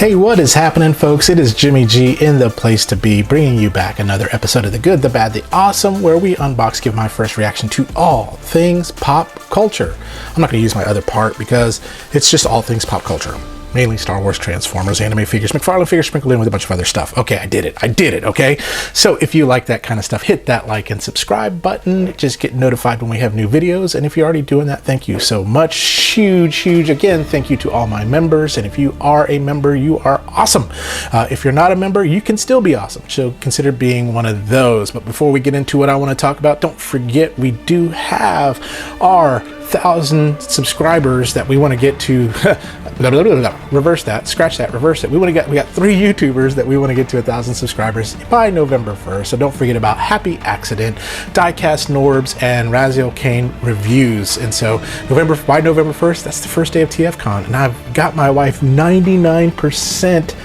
Hey, what is happening, folks? It is Jimmy G in the place to be, bringing you back another episode of The Good, the Bad, the Awesome, where we unbox, give my first reaction to all things pop culture. I'm not going to use my other part because it's just all things pop culture. Mainly Star Wars, Transformers, anime figures, McFarlane figures sprinkled in with a bunch of other stuff. Okay, I did it, okay? So if you like that kind of stuff, hit that like and subscribe button. Just get notified when we have new videos. And if you're already doing that, thank you so much. Huge, again, thank you to all my members. And if you are a member, you are awesome. If you're not a member, you can still be awesome. So consider being one of those. But before we get into what I want to talk about, don't forget we do have our 1,000 subscribers that we want to get to. Reverse that, scratch that, reverse it. We got 3 YouTubers that we want to get to 1,000 subscribers by November 1st. So don't forget about Happy Accident, Diecast Norbs, and Raziel Kane Reviews. And so by November 1st, that's the first day of TFCon, and I've got my wife 99%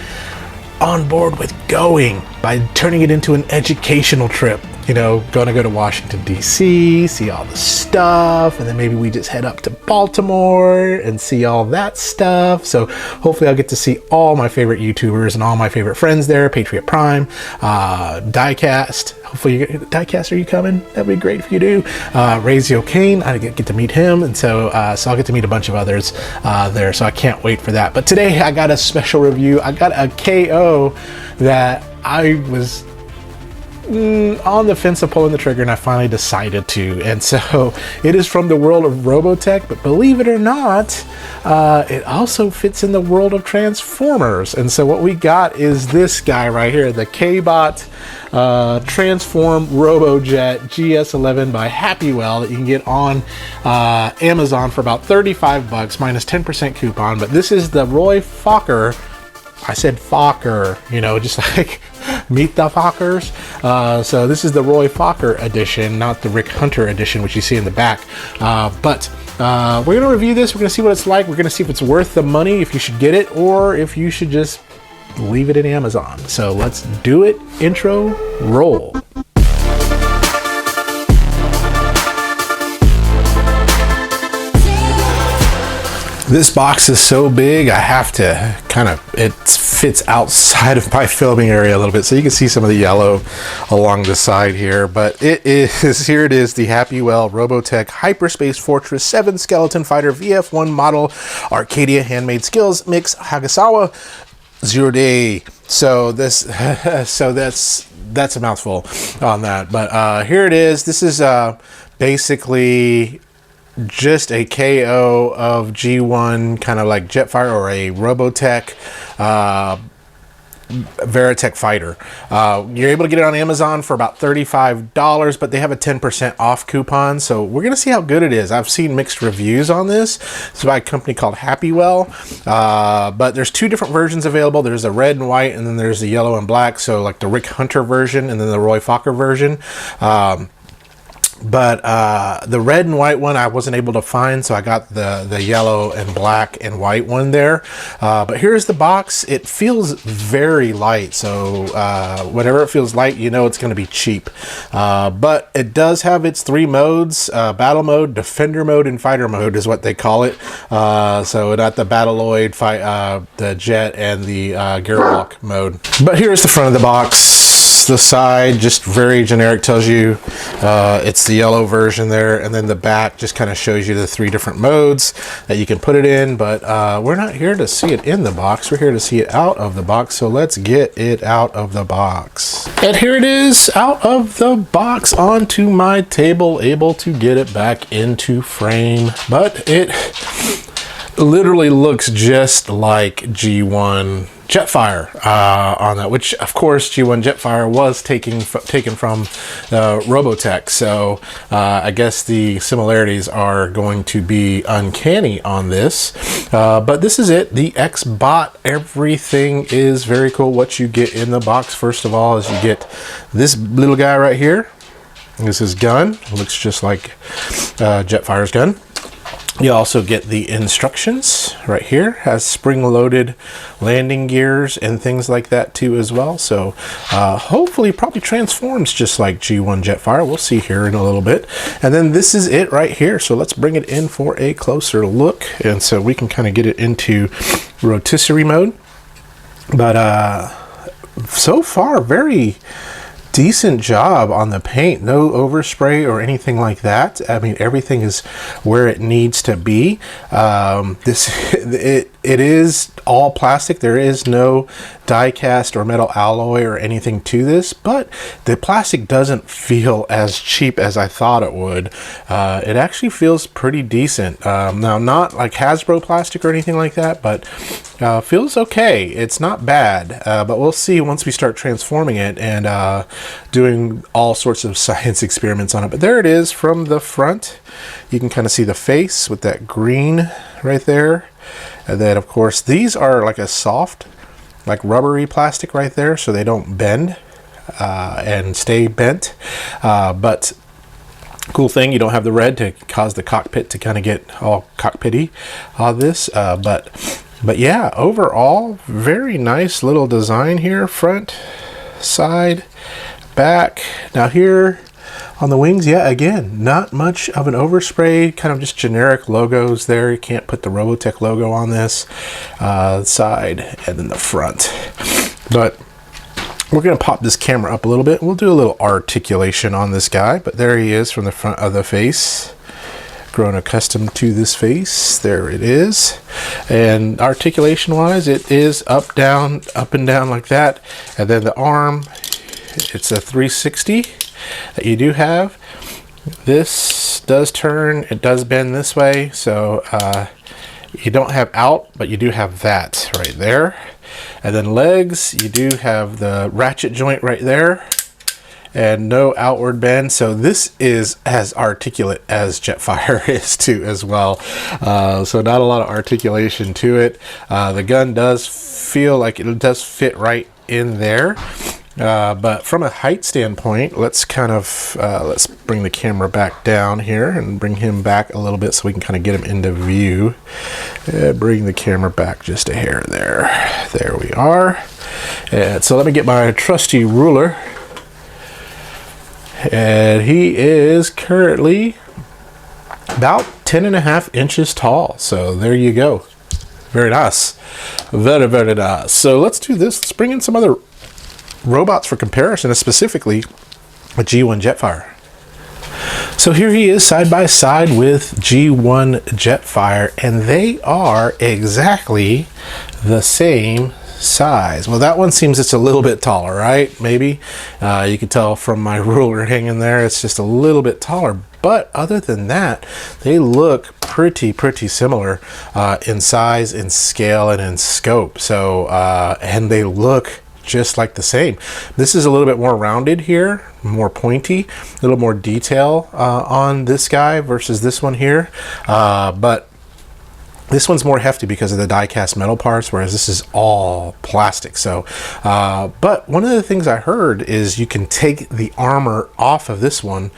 on board with going by turning it into an educational trip. You know, gonna go to Washington, D.C., see all the stuff, and then maybe we just head up to Baltimore and see all that stuff. So hopefully I'll get to see all my favorite YouTubers and all my favorite friends there. Patriot Prime, Diecast. Hopefully, Diecast, are you coming? That'd be great if you do. Raziel Kane, I get to meet him, and so I'll get to meet a bunch of others there, so I can't wait for that. But today I got a special review. I got a KO that I was on the fence of pulling the trigger, and I finally decided to. And so it is from the world of Robotech, but believe it or not, it also fits in the world of Transformers. And so what we got is this guy right here, the K-Bot Transform Robojet GS11 by Happywell, that you can get on Amazon for about $35 minus 10% coupon. But this is the Roy Fokker. I said Fokker, you know, just like meet the Fokkers. So this is the Roy Fokker edition, not the Rick Hunter edition, which you see in the back. But we're going to review this. We're going to see what it's like. We're going to see if it's worth the money, if you should get it, or if you should just leave it in Amazon. So let's do it. Intro, roll. This box is so big, I have to it fits outside of my filming area a little bit, so you can see some of the yellow along the side here. But here it is, the Happywell Robotech Hyperspace Fortress 7 Skeleton Fighter VF1 model Arcadia Handmade Skills Mix Hagasawa 0 Day. So that's a mouthful on that. But here it is. This is basically just a KO of G1, kind of like Jetfire or a Robotech Veritech fighter. You're able to get it on Amazon for about $35, but they have a 10% off coupon. So we're going to see how good it is. I've seen mixed reviews on this. It's by a company called Happywell. But there's 2 different versions available. There's a red and white, and then there's the yellow and black. So like the Rick Hunter version and then the Roy Fokker version. But the red and white one I wasn't able to find, so I got the yellow and black and white one there. But here's the box. It feels very light, so whenever it feels light, you know it's going to be cheap. But it does have its 3 modes: battle mode, defender mode, and fighter mode is what they call it. So not the Battleoid, the Jet, and the Gearwalk mode. But here's the front of the box. The side just very generic, tells you it's the yellow version there, and then the back just kind of shows you the 3 different modes that you can put it in. But we're not here to see it in the box, we're here to see it out of the box. So let's get it out of the box. And here it is out of the box onto my table, able to get it back into frame. But it literally looks just like G1 Jetfire on that, which of course G1 Jetfire was taken from Robotech. So I guess the similarities are going to be uncanny on this. But this is it, the X-Bot. Everything is very cool. What you get in the box, first of all, is you get this little guy right here. This is gun. It looks just like Jetfire's gun. You also get the instructions right here. Has spring-loaded landing gears and things like that too as well. So hopefully probably transforms just like G1 Jetfire. We'll see here in a little bit. And then this is it right here. So let's bring it in for a closer look. And so we can kind of get it into rotisserie mode. But so far, very decent job on the paint. No overspray or anything like that. I mean, everything is where it needs to be. It is all plastic. There is no die cast or metal alloy or anything to this, but the plastic doesn't feel as cheap as I thought it would. It actually feels pretty decent. Now, not like Hasbro plastic or anything like that, but feels okay. It's not bad, but we'll see once we start transforming it and doing all sorts of science experiments on it. But there it is from the front. You can kind of see the face with that green right there. And then, of course, these are like a soft, like rubbery plastic right there, so they don't bend and stay bent. But cool thing, you don't have the red to cause the cockpit to kind of get all cockpity on this. But yeah, overall, very nice little design here. Front, side, back. Now here on the wings, yeah, again, not much of an overspray, kind of just generic logos there. You can't put the Robotech logo on this side and then the front. But we're going to pop this camera up a little bit. We'll do a little articulation on this guy, but there he is from the front of the face. Grown accustomed to this face. There it is. And articulation wise, it is up and down like that. And then the arm, it's a 360 that you do have. This does turn, it does bend this way, so you don't have out, but you do have that right there. And then legs, you do have the ratchet joint right there and no outward bend. So this is as articulate as Jetfire is too as well. So not a lot of articulation to it. The gun does feel like it does fit right in there. But from a height standpoint, let's kind of let's bring the camera back down here and bring him back a little bit so we can kind of get him into view. Bring the camera back just a hair there. There we are. And so let me get my trusty ruler. And he is currently about 10.5 inches tall. So there you go. Very nice. Very, very nice. So let's do this. Let's bring in some other robots for comparison, specifically a G1 Jetfire. So here he is side by side with G1 Jetfire, and they are exactly the same size. Well, that one seems it's a little bit taller, right? Maybe you can tell from my ruler hanging there, it's just a little bit taller. But other than that, they look pretty similar in size, in scale, and in scope. So and they look just like the same. This is a little bit more rounded here, more pointy, a little more detail on this guy versus this one here. But this one's more hefty because of the die-cast metal parts, whereas this is all plastic. So, but one of the things I heard is you can take the armor off of this one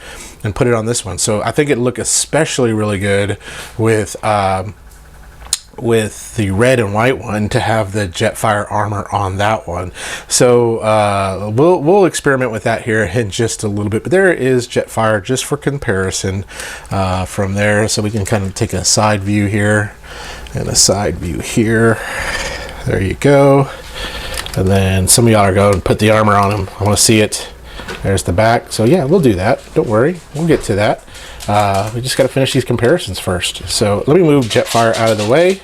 and put it on this one. So I think it'd look especially really good with the red and white one to have the Jetfire armor on that one. So we'll experiment with that here in just a little bit. But there is Jetfire just for comparison from there. So we can kind of take a side view here and a side view here. There you go. And then some of y'all are going to put the armor on him. I want to see it. There's the back. So yeah, we'll do that. Don't worry. We'll get to that. We just got to finish these comparisons first. So let me move Jetfire out of the way.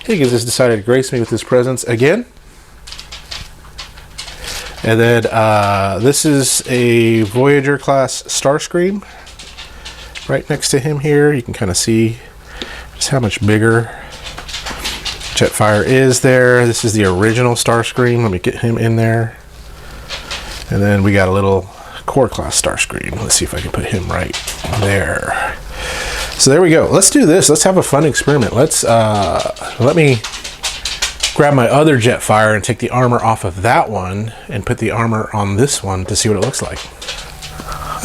He has decided to grace me with his presence again. And then this is a Voyager class Starscream right next to him here. You can kind of see just how much bigger Jetfire is there. This is the original Starscream. Let me get him in there. And then we got a little Core class Starscream. Let's see if I can put him right there. So there we go. Let's do this. Let's have a fun experiment. Let's let me grab my other Jetfire and take the armor off of that one and put the armor on this one to see what it looks like.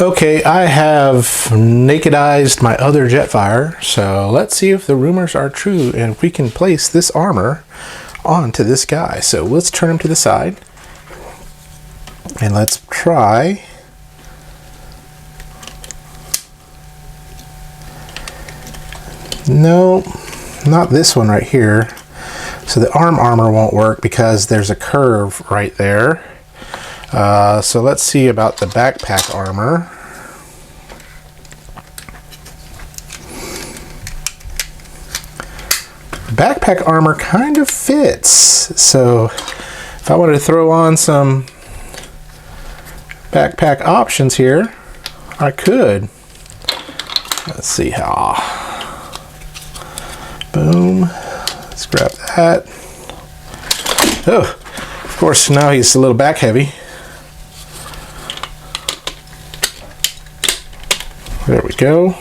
Okay, I have nakedized my other Jetfire, so let's see if the rumors are true and if we can place this armor onto this guy. So let's turn him to the side and let's try. No, not this one right here. So the arm armor won't work because there's a curve right there. So let's see about the backpack armor. Backpack armor kind of fits. So if I wanted to throw on some backpack options here, I could. Let's see how. Boom. Let's grab that. Oh, of course, now he's a little back heavy. There we go.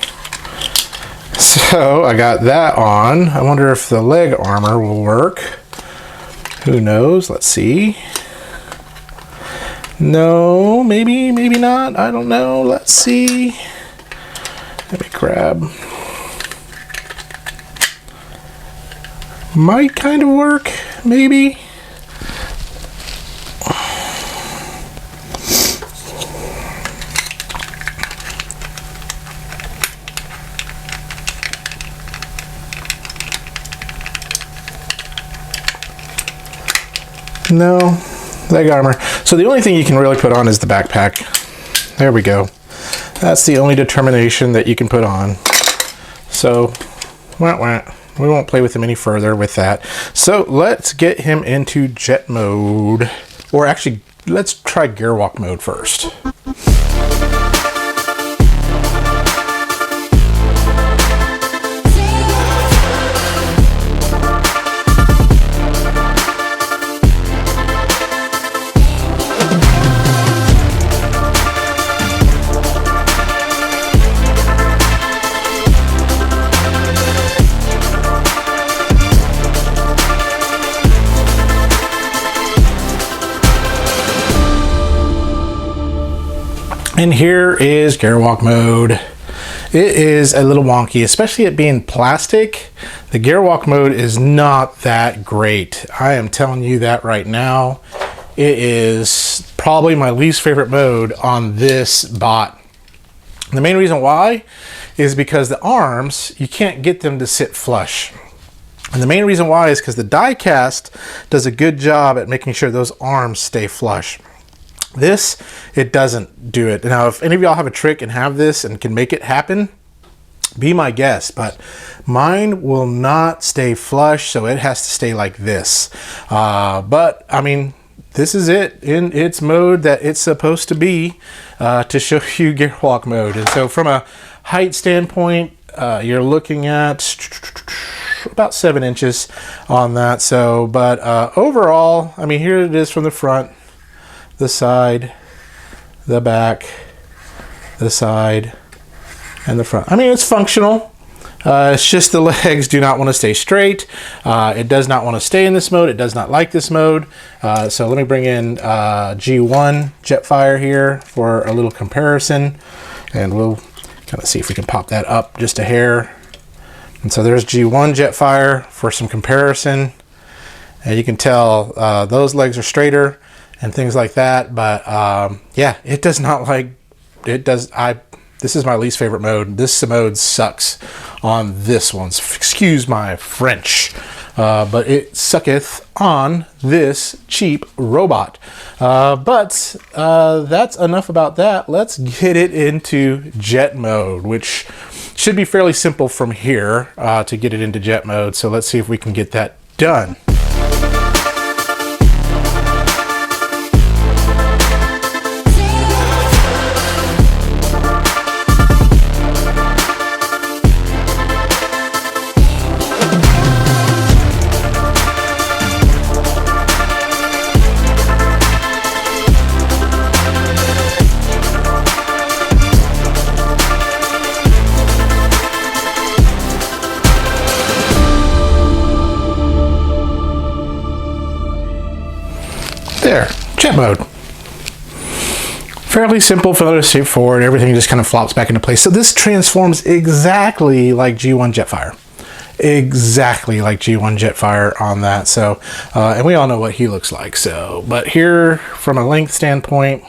So I got that on. I wonder if the leg armor will work. Who knows? Let's see. No, maybe not. I don't know. Let's see. Let me grab. Might kind of work, maybe. No, leg armor. So the only thing you can really put on is the backpack. There we go. That's the only determination that you can put on. So, we won't play with him any further with that. So let's get him into jet mode. Or actually, let's try gearwalk mode first. And here is gearwalk mode. It is a little wonky, especially it being plastic. The gearwalk mode is not that great. I am telling you that right now. It is probably my least favorite mode on this bot. The main reason why is because the arms, you can't get them to sit flush. And the main reason why is because the die cast does a good job at making sure those arms stay flush. This, it doesn't do it. Now, if any of y'all have a trick and have this and can make it happen, be my guest. But mine will not stay flush, so it has to stay like this. But, I mean, this is it in its mode that it's supposed to be to show you gearwalk mode. And so from a height standpoint, you're looking at about 7 inches on that. So, but overall, I mean, here it is from the front, the side, the back, the side, and the front. I mean, it's functional. It's just the legs do not want to stay straight. It does not want to stay in this mode. It does not like this mode. So let me bring in G1 Jetfire here for a little comparison, and we'll kind of see if we can pop that up just a hair. And so there's G1 Jetfire for some comparison. And you can tell those legs are straighter and things like that, but yeah, it does not like it does. This is my least favorite mode. This mode sucks on this one. Excuse my French, but it sucketh on this cheap robot. But that's enough about that. Let's get it into jet mode, which should be fairly simple from here to get it into jet mode. So let's see if we can get that done. There, jet mode. Fairly simple, fairly straightforward. Everything just kind of flops back into place. So this transforms exactly like G1 Jetfire. Exactly like G1 Jetfire on that. So, and we all know what he looks like. So, but here from a length standpoint,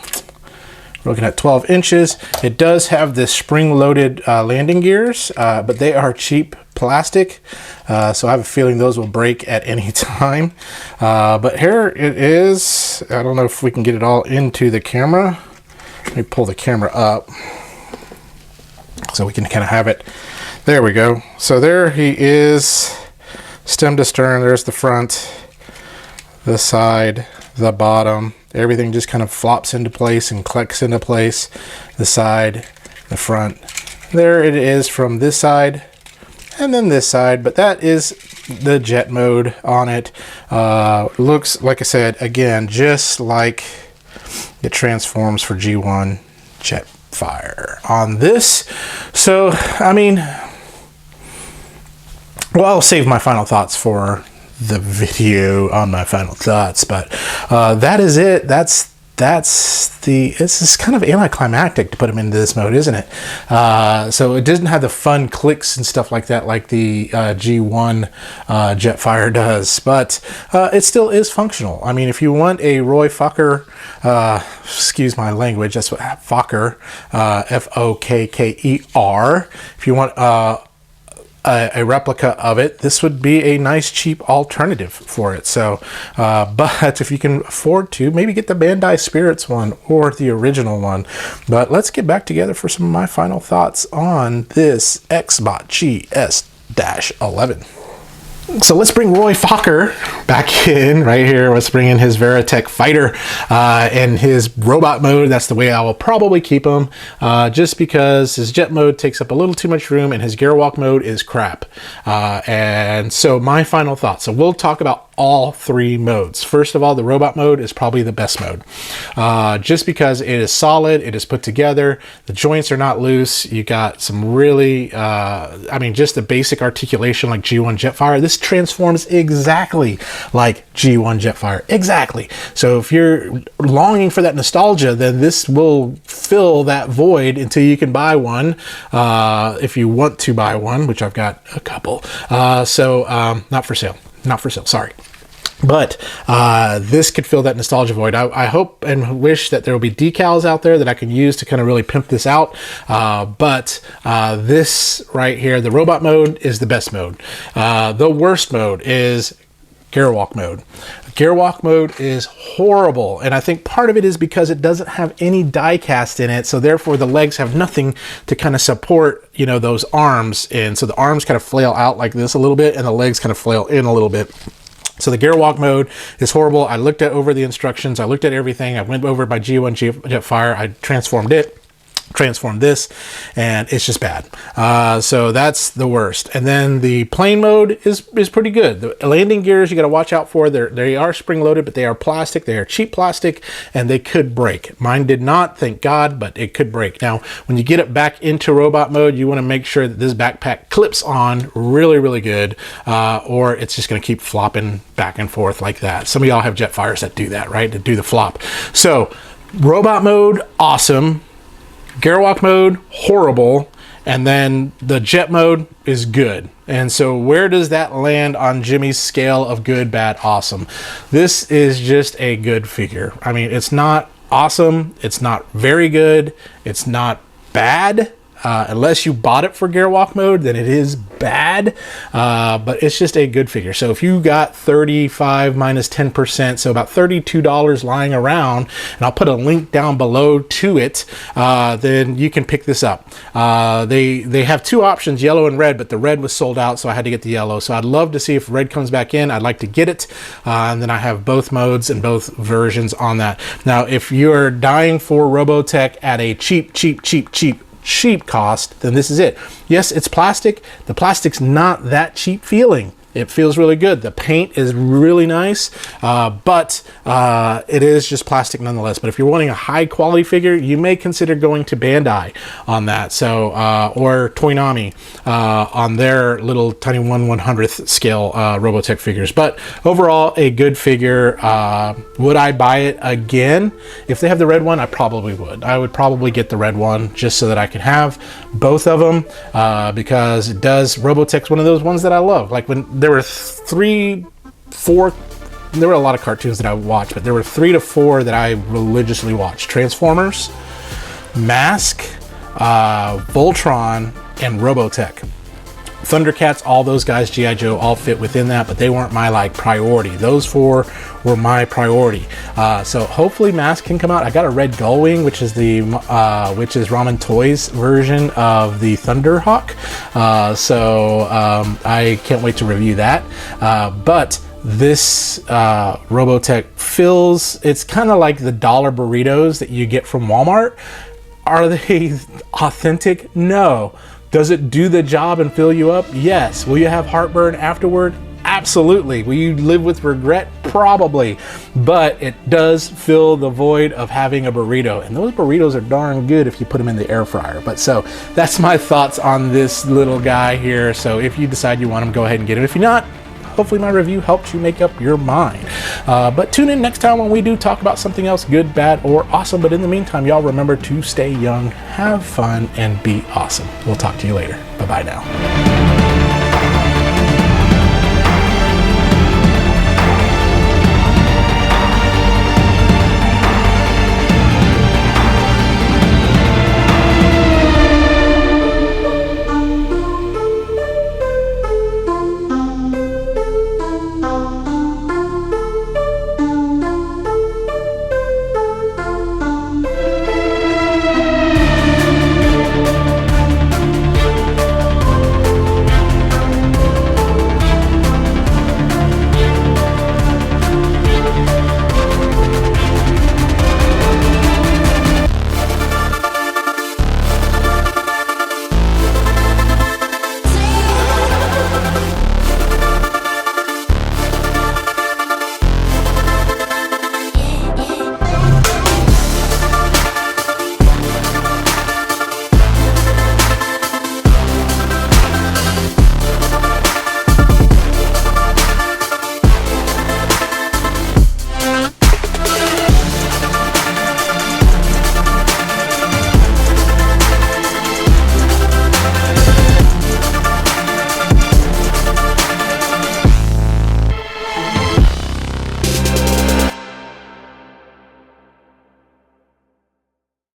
we're looking at 12 inches. It does have the spring-loaded landing gears, but they are cheap plastic, so I have a feeling those will break at any time. But here it is. I don't know if we can get it all into the camera. Let me pull the camera up so we can kind of have it. There we go. So there he is, stem to stern. There's the front, the side, the bottom. Everything just kind of flops into place and clicks into place. The side, the front. There it is from this side and then this side, but that is the jet mode on it. Looks, like I said, again, just like it transforms for G1 Jetfire on this. So, I mean, well, I'll save my final thoughts for the video on my final thoughts, but that is it. This is kind of anticlimactic to put him into this mode, isn't it? So it doesn't have the fun clicks and stuff like that like the G1 Jetfire does, but it still is functional. I mean, if you want a Roy Fokker, excuse my language, that's what Fokker, F-O-K-K-E-R, if you want a replica of it, this would be a nice cheap alternative for it. So but if you can afford to, maybe get the Bandai Spirits one or the original one. But let's get back together for some of my final thoughts on this Xbot GS-11. So let's bring Roy Fokker back in right here. Let's bring in his Veritech fighter and his robot mode. That's the way I will probably keep him, just because his jet mode takes up a little too much room and his gearwalk mode is crap. And so my final thoughts. So we'll talk about all three modes. First of all, the robot mode is probably the best mode, just because it is solid, it is put together, the joints are not loose, you got some really, I mean, just the basic articulation like G1 Jetfire. This transforms exactly like G1 Jetfire, exactly. So if you're longing for that nostalgia, then this will fill that void until you can buy one, if you want to buy one, which I've got a couple. Not for sale, sorry. But this could fill that nostalgia void. I hope and wish that there will be decals out there that I can use to kind of really pimp this out. But this right here, the robot mode, is the best mode. The worst mode is gearwalk mode. Gearwalk mode is horrible, and I think part of it is because it doesn't have any die cast in it, so therefore the legs have nothing to kind of support, you know, those arms in. So the arms kind of flail out like this a little bit, and the legs kind of flail in a little bit. So the gearwalk mode is horrible. I looked at over the instructions. I looked at everything. I went over my G1 Jetfire. I transformed it, transformed this, and it's just bad. So that's the worst. And then the plane mode is pretty good. The landing gears you got to watch out for. They are spring loaded, but they are plastic. They are cheap plastic, and they could break. Mine did not, thank God, but it could break. Now, when you get it back into robot mode, you want to make sure that this backpack clips on really, really good, or it's just going to keep flopping back and forth like that. Some of y'all have Jetfires that do that, right? To do the flop. So robot mode, awesome. Gearwalk mode, horrible, and then the jet mode is good. And so where does that land on Jimmy's scale of good, bad, awesome? This is just a good figure. I mean, it's not awesome, it's not very good, it's not bad. Unless you bought it for gearwalk mode, then it is bad, but it's just a good figure. So if you got 35 minus 10%, so about $32 lying around, and I'll put a link down below to it, then you can pick this up. They have two options, yellow and red, but the red was sold out, so I had to get the yellow. So I'd love to see if red comes back in. I'd like to get it, and then I have both modes and both versions on that. Now, if you're dying for Robotech at a cheap cost, then this is it. Yes, it's plastic. The plastic's not that cheap feeling. It feels really good. The paint is really nice, but it is just plastic nonetheless. But if you're wanting a high quality figure, you may consider going to Bandai on that. So, or Toynami on their little tiny 1/100th scale Robotech figures. But overall, a good figure. Would I buy it again? If they have the red one, I probably would. I would probably get the red one just so that I can have both of them, because it does, Robotech's one of those ones that I love. Like when there were 3, 4, there were a lot of cartoons that I watched, but there were 3 to 4 that I religiously watched. Transformers, Mask, Voltron, and Robotech. Thundercats, all those guys, G.I. Joe, all fit within that, but they weren't my like priority. Those 4 were my priority. So hopefully Mask can come out. I got a red Gullwing, which is the Ramen Toys version of the Thunderhawk. I can't wait to review that. But this Robotech fills, it's kind of like the dollar burritos that you get from Walmart. Are they authentic? No. Does it do the job and fill you up? Yes. Will you have heartburn afterward? Absolutely. Will you live with regret? Probably. But it does fill the void of having a burrito. And those burritos are darn good if you put them in the air fryer. But so that's my thoughts on this little guy here. So if you decide you want him, go ahead and get him. If you're not, hopefully my review helped you make up your mind. But tune in next time when we do talk about something else good, bad, or awesome. But in the meantime, y'all remember to stay young, have fun, and be awesome. We'll talk to you later. Bye-bye now.